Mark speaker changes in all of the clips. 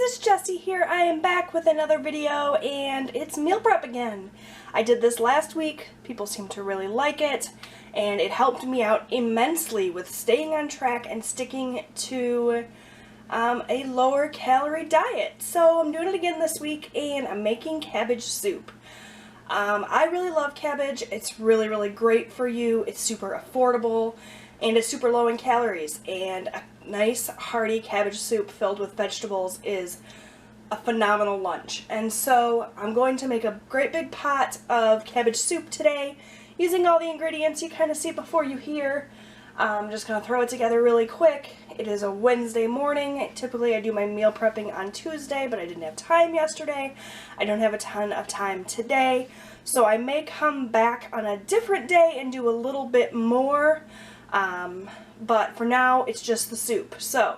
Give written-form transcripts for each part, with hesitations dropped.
Speaker 1: it's Jessie here. I am back with another video and it's meal prep again. I did this last week. People seem to really like it and it helped me out immensely with staying on track and sticking to a lower calorie diet. So I'm doing it again this week and I'm making cabbage soup. I really love cabbage. It's really great for you. It's super affordable and it's super low in calories, and a nice hearty cabbage soup filled with vegetables is a phenomenal lunch. And so I'm going to make a great big pot of cabbage soup today using all the ingredients you kind of see before you here. I'm just going to throw it together really quick. It is a Wednesday morning. Typically I do my meal prepping on Tuesday, but I didn't have time yesterday. I don't have a ton of time today, so I may come back on a different day and do a little bit more. But for now it's just the soup. So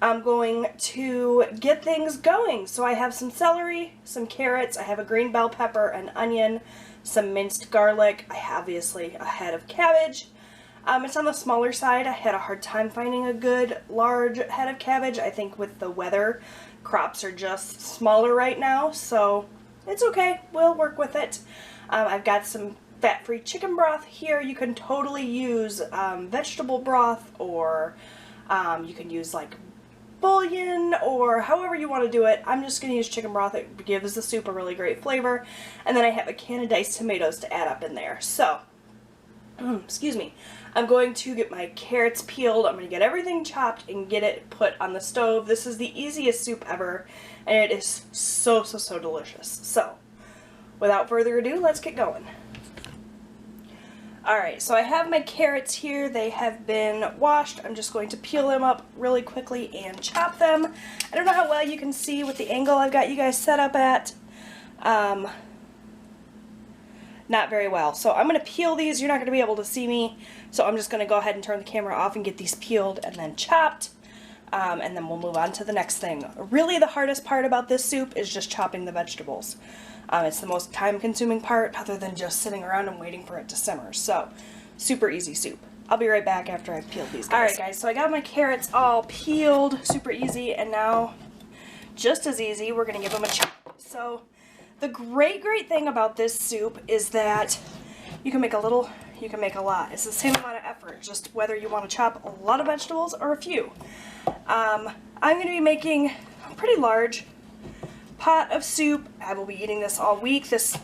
Speaker 1: I'm going to get things going. So I have some celery, some carrots, I have a green bell pepper, an onion, some minced garlic. I have obviously a head of cabbage. It's on the smaller side. I had a hard time finding a good large head of cabbage. I think with the weather, crops are just smaller right now, so it's okay. We'll work with it. I've got some fat-free chicken broth here. You can totally use vegetable broth, or you can use like bouillon, or however you want to do it. I'm just going to use chicken broth. It gives the soup a really great flavor. And then I have a can of diced tomatoes to add up in there. So, excuse me. I'm going to get my carrots peeled. I'm going to get everything chopped and get it put on the stove. This is the easiest soup ever, and it is so delicious. So, without further ado, let's get going. Alright, so I have my carrots here. They have been washed. I'm just going to peel them up really quickly and chop them. I don't know how well you can see with the angle I've got you guys set up at. Not very well. So I'm going to peel these. You're not going to be able to see me. So I'm just going to go ahead and turn the camera off and get these peeled and then chopped. And then we'll move on to the next thing. Really the hardest part about this soup is just chopping the vegetables. It's the most time-consuming part, other than just sitting around and waiting for it to simmer. So, super easy soup. I'll be right back after I've peeled these guys. Alright guys, so I got my carrots all peeled, super easy, and now, just as easy, we're going to give them a chop. So, the great thing about this soup is that you can make a little, you can make a lot. It's the same amount of effort, just whether you want to chop a lot of vegetables or a few. I'm going to be making a pretty large pot of soup. I will be eating this all week. This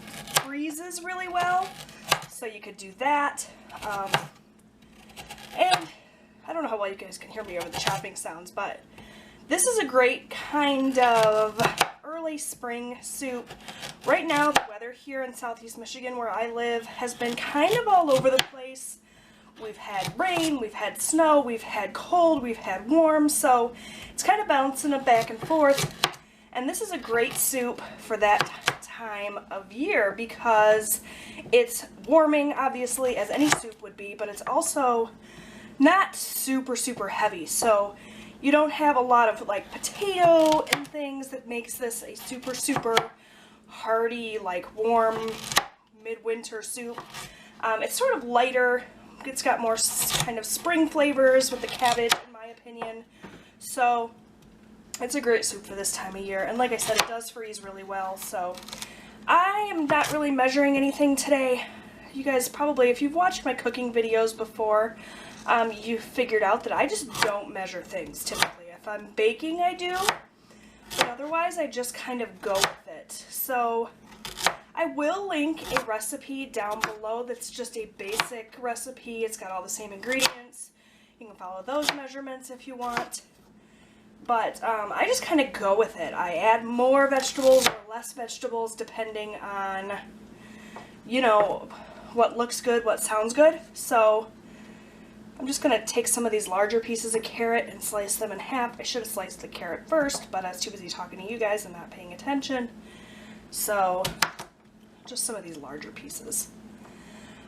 Speaker 1: freezes really well, so you could do that. And I don't know how well you guys can hear me over the chopping sounds, but this is a great kind of early spring soup. Right now, the weather here in Southeast Michigan, where I live, has been kind of all over the place. We've had rain, we've had snow, we've had cold, we've had warm, so it's kind of bouncing back and forth. And this is a great soup for that time of year because it's warming, obviously, as any soup would be, but it's also not super heavy. So you don't have a lot of like potato and things that makes this a super hearty, like warm midwinter soup. It's sort of lighter. It's got more kind of spring flavors with the cabbage, in my opinion. So it's a great soup for this time of year, and like I said, it does freeze really well, so I am not really measuring anything today. You guys probably, if you've watched my cooking videos before, you figured out that I just don't measure things typically. If I'm baking, I do, but otherwise I just kind of go with it. So I will link a recipe down below that's just a basic recipe. It's got all the same ingredients. You can follow those measurements if you want. But I just kind of go with it. I add more vegetables or less vegetables depending on, you know, what looks good, what sounds good. So I'm just going to take some of these larger pieces of carrot and slice them in half. I should have sliced the carrot first, but I was too busy talking to you guys and not paying attention. So just some of these larger pieces.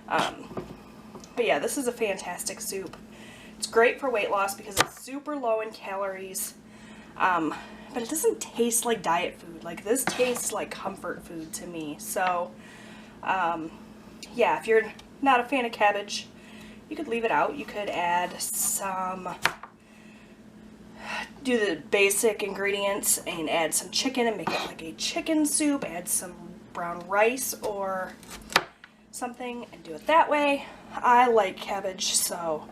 Speaker 1: But yeah, this is a fantastic soup. It's great for weight loss because it's super low in calories. But it doesn't taste like diet food. Like, this tastes like comfort food to me. So, yeah, if you're not a fan of cabbage, you could leave it out. You could add some do the basic ingredients and add some chicken and make it like a chicken soup, add some brown rice or something and do it that way. I like cabbage, so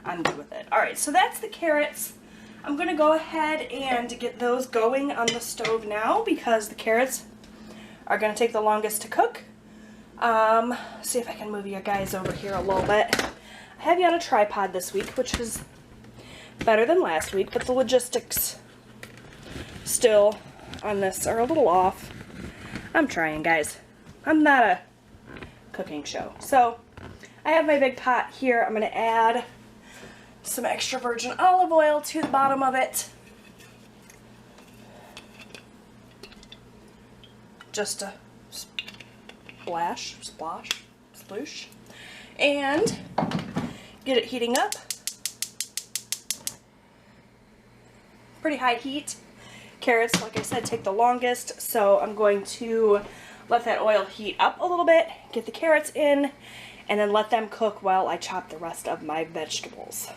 Speaker 1: I'm good with it. Alright, so that's the carrots. I'm going to go ahead and get those going on the stove now because the carrots are going to take the longest to cook. See if I can move you guys over here a little bit. I have you on a tripod this week, which is better than last week, but the logistics still on this are a little off. I'm trying, guys. I'm not a cooking show. So I have my big pot here. I'm going to add some extra virgin olive oil to the bottom of it. Just a splash, sploosh. And get it heating up. Pretty high heat. Carrots, like I said, take the longest, so I'm going to let that oil heat up a little bit, get the carrots in, and then let them cook while I chop the rest of my vegetables.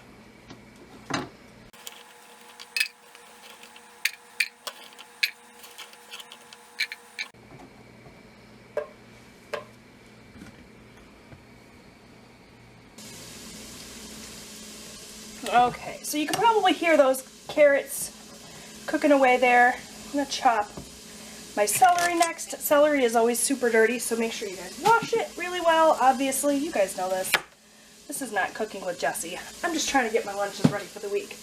Speaker 1: Okay, so you can probably hear those carrots cooking away there. I'm going to chop my celery next. Celery is always super dirty, so make sure you guys wash it really well. Obviously, you guys know this. This is not cooking with Jessie. I'm just trying to get my lunches ready for the week.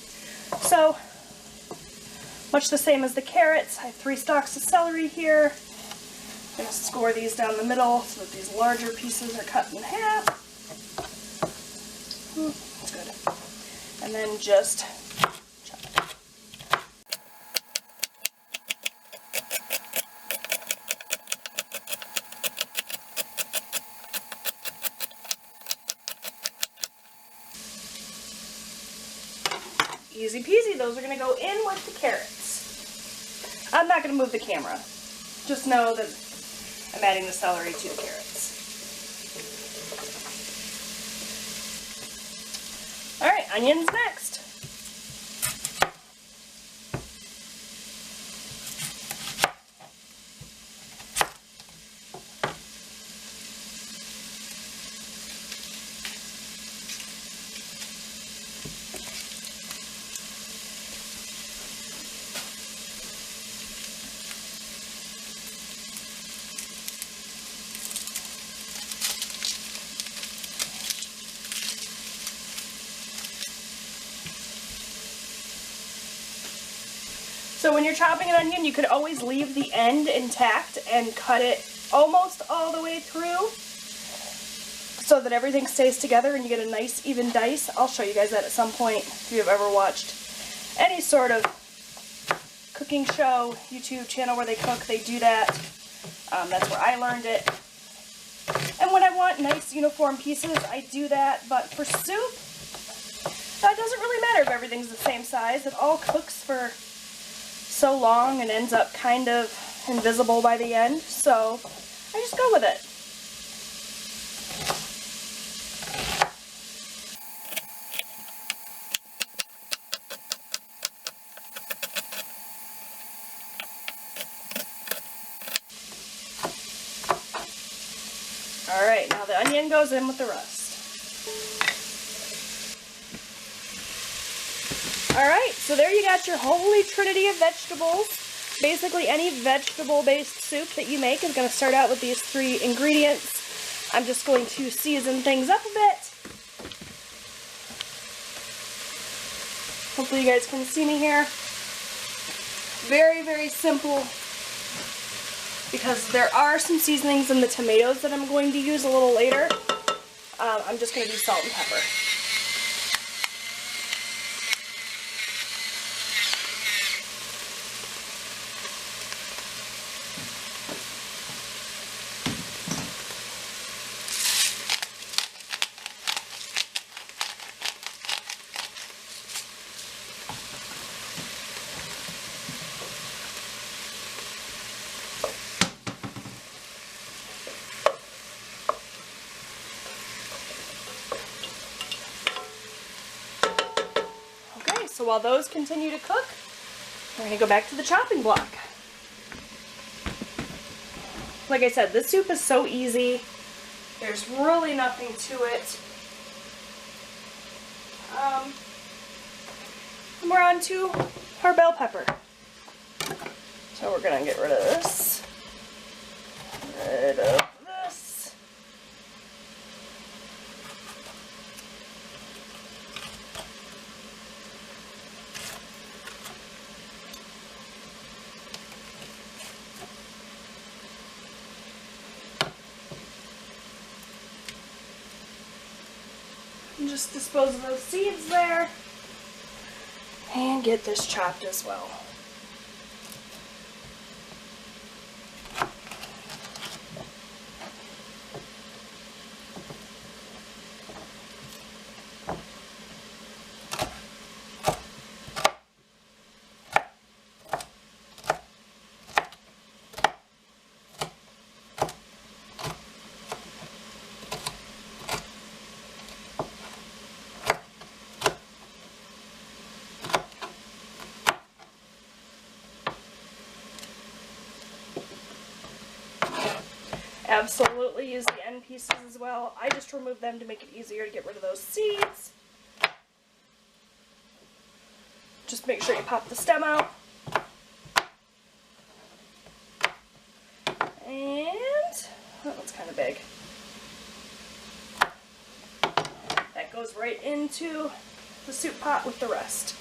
Speaker 1: So, much the same as the carrots, I have 3 stalks of celery here. I'm going to score these down the middle so that these larger pieces are cut in half. That's good. And then just chop it. Easy peasy, those are going to go in with the carrots. I'm not going to move the camera. Just know that I'm adding the celery to the carrots. Alright, onions next. So when you're chopping an onion, you could always leave the end intact and cut it almost all the way through so that everything stays together and you get a nice even dice. I'll show you guys that at some point if you've ever watched any sort of cooking show, YouTube channel where they cook, they do that. That's where I learned it. And when I want nice uniform pieces, I do that. But for soup, that doesn't really matter if everything's the same size. It all cooks for so long and ends up kind of invisible by the end, so I just go with it. Alright, now the onion goes in with the rest. Alright, so there you got your holy trinity of vegetables. Basically any vegetable-based soup that you make is going to start out with these 3 ingredients. I'm just going to season things up a bit. Hopefully you guys can see me here. Very, very simple because there are some seasonings in the tomatoes that I'm going to use a little later. I'm just going to do salt and pepper. So while those continue to cook, we're gonna go back to the chopping block. Like I said, this soup is so easy. There's really nothing to it. And we're on to our bell pepper. So we're gonna get rid of this. Rid of this. And just dispose of those seeds there. And get this chopped as well. Absolutely use the end pieces as well. I just remove them to make it easier to get rid of those seeds. Just make sure you pop the stem out. And that one's kind of big. That goes right into the soup pot with the rest.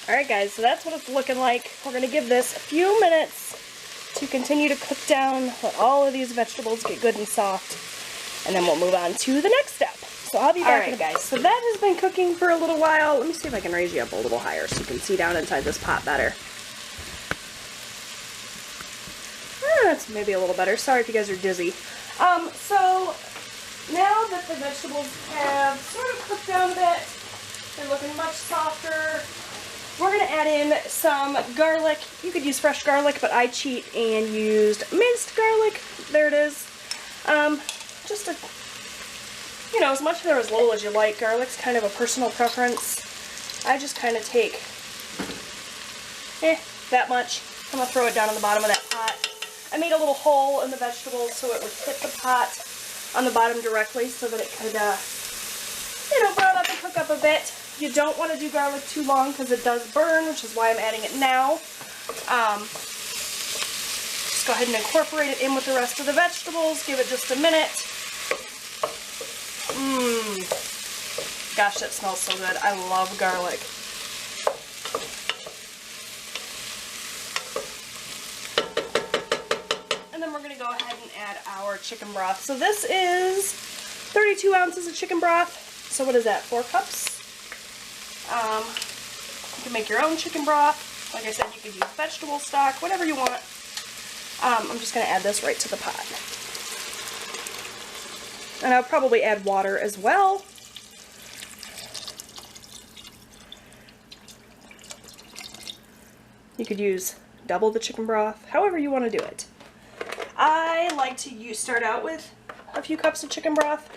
Speaker 1: Alright guys, so that's what it's looking like. We're going to give this a few minutes to continue to cook down, let all of these vegetables get good and soft, and then we'll move on to the next step. So I'll be back. Alright guys, so that has been cooking for a little while. Let me see if I can raise you up a little higher so you can see down inside this pot better. That's maybe a little better. Sorry if you guys are dizzy. So now that the vegetables have sort of cooked down a bit, they're looking much softer. We're going to add in some garlic. You could use fresh garlic, but I cheat and used minced garlic. There it is. Just a, you know, as much or as little as you like. Garlic's kind of a personal preference. I just kind of take, that much. I'm going to throw it down on the bottom of that pot. I made a little hole in the vegetables so it would hit the pot on the bottom directly so that it could, you know, brown up and cook up a bit. You don't want to do garlic too long because it does burn, which is why I'm adding it now. Just go ahead and incorporate it in with the rest of the vegetables. Give it just a minute. Gosh, that smells so good. I love garlic. And then we're going to go ahead and add our chicken broth. So this is 32 ounces of chicken broth. So what is that, 4 cups? You can make your own chicken broth. Like I said, you could use vegetable stock, whatever you want. I'm just going to add this right to the pot. And I'll probably add water as well. You could use double the chicken broth, however you want to do it. I like to start out with a few cups of chicken broth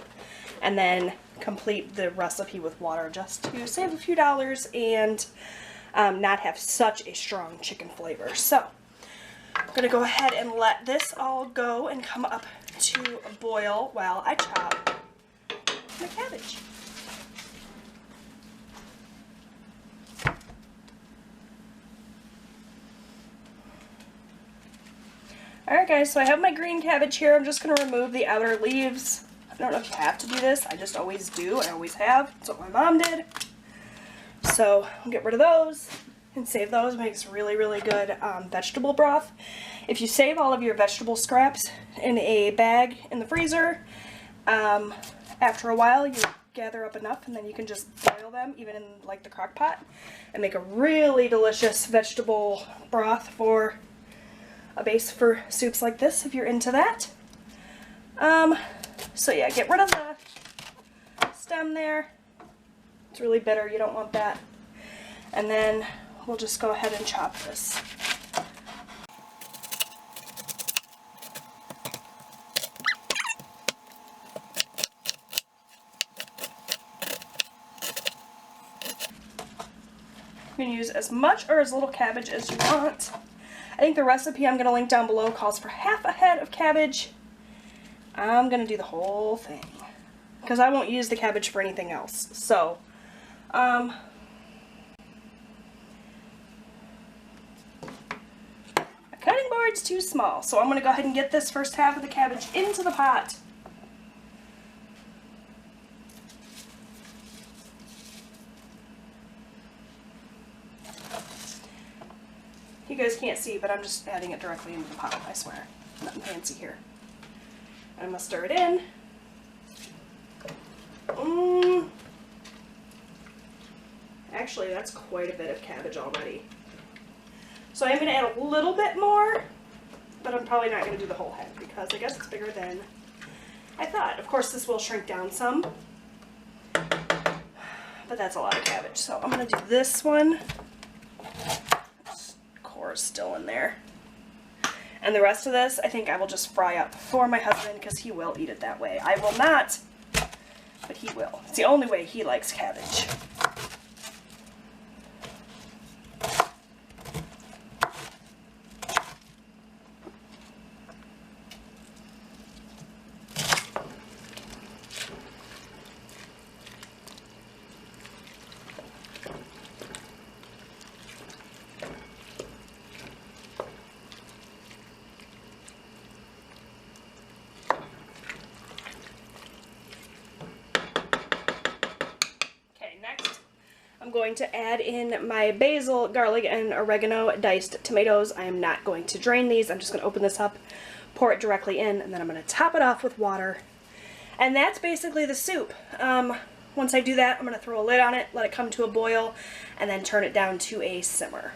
Speaker 1: and then complete the recipe with water just to save a few dollars and not have such a strong chicken flavor. So I'm going to go ahead and let this all go and come up to a boil while I chop my cabbage. Alright guys, so I have my green cabbage here. I'm just going to remove the outer leaves. I don't know if you have to do this. I just always do. I always have. That's what my mom did. So I'll get rid of those and save those. It makes really, really good vegetable broth. If you save all of your vegetable scraps in a bag in the freezer, after a while you gather up enough and then you can just boil them, even in like the crock pot, and make a really delicious vegetable broth for a base for soups like this if you're into that. So yeah, get rid of the stem there. It's really bitter, you don't want that. And then we'll just go ahead and chop this You can use as much or as little cabbage as you want. I think the recipe I'm going to link down below calls for half a head of cabbage. I'm going to do the whole thing because I won't use the cabbage for anything else. So, a cutting board's too small, so I'm going to go ahead and get this first half of the cabbage into the pot. You guys can't see, but I'm just adding it directly into the pot, I swear. Nothing fancy here. I'm going to stir it in. Actually, that's quite a bit of cabbage already. So I'm going to add a little bit more, but I'm probably not going to do the whole head because I guess it's bigger than I thought. Of course, this will shrink down some, but that's a lot of cabbage. So I'm going to do this one. Core is still in there. And the rest of this, I think I will just fry up for my husband because he will eat it that way. I will not, but he will. It's the only way he likes cabbage. I'm going to add in my basil, garlic, and oregano diced tomatoes. I am not going to drain these. I'm just going to open this up, pour it directly in, and then I'm going to top it off with water. And that's basically the soup. Once I do that, I'm going to throw a lid on it, let it come to a boil, and then turn it down to a simmer.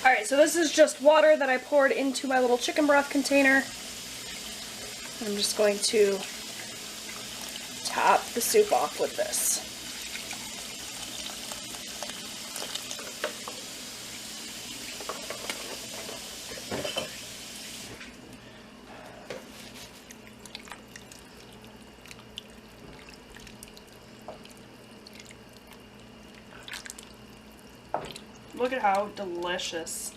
Speaker 1: Alright, so this is just water that I poured into my little chicken broth container. I'm just going to top the soup off with this. Look at how delicious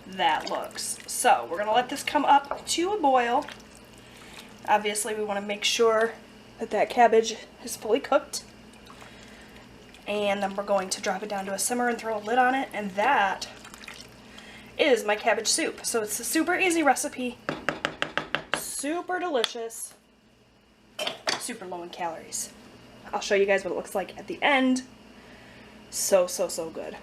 Speaker 1: that looks. So we're going to let this come up to a boil. Obviously we want to make sure that that cabbage is fully cooked. And then we're going to drop it down to a simmer and throw a lid on it. And that is my cabbage soup. So it's a super easy recipe. Super delicious. Super low in calories. I'll show you guys what it looks like at the end. So good.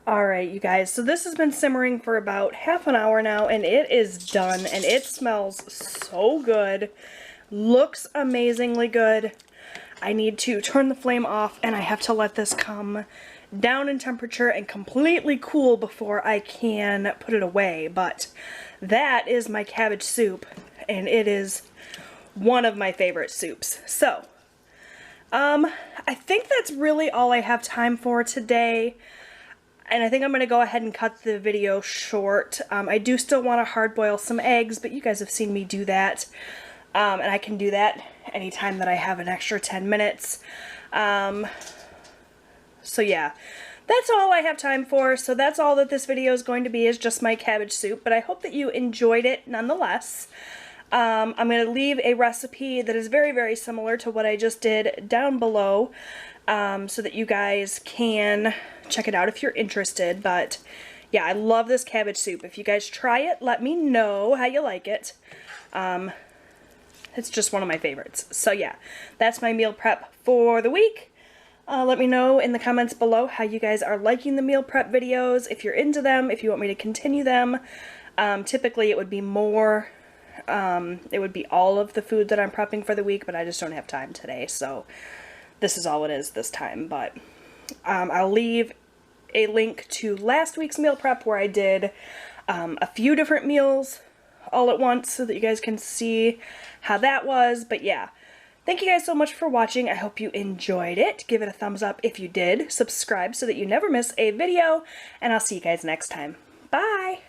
Speaker 1: Alright, you guys, so this has been simmering for about half an hour now, and it is done, and it smells so good. Looks amazingly good. I need to turn the flame off, and I have to let this come down in temperature and completely cool before I can put it away, but that is my cabbage soup, and it is one of my favorite soups. So, I think that's really all I have time for today. And I think I'm going to go ahead and cut the video short. I do still want to hard boil some eggs, but you guys have seen me do that. And I can do that anytime that I have an extra 10 minutes. So yeah, that's all I have time for. So that's all that this video is going to be, is just my cabbage soup. But I hope that you enjoyed it nonetheless. I'm going to leave a recipe that is very, very similar to what I just did down below. So that you guys can check it out if you're interested. But yeah, I love this cabbage soup. If you guys try it, let me know how you like it. It's just one of my favorites. So yeah, that's my meal prep for the week. Let me know in the comments below how you guys are liking the meal prep videos, if you're into them, if you want me to continue them. Typically it would be more, it would be all of the food that I'm prepping for the week, but I just don't have time today, so this is all it is this time. But I'll leave a link to last week's meal prep where I did a few different meals all at once so that you guys can see how that was. But yeah, thank you guys so much for watching. I hope you enjoyed it. Give it a thumbs up if you did. Subscribe so that you never miss a video, and I'll see you guys next time. Bye!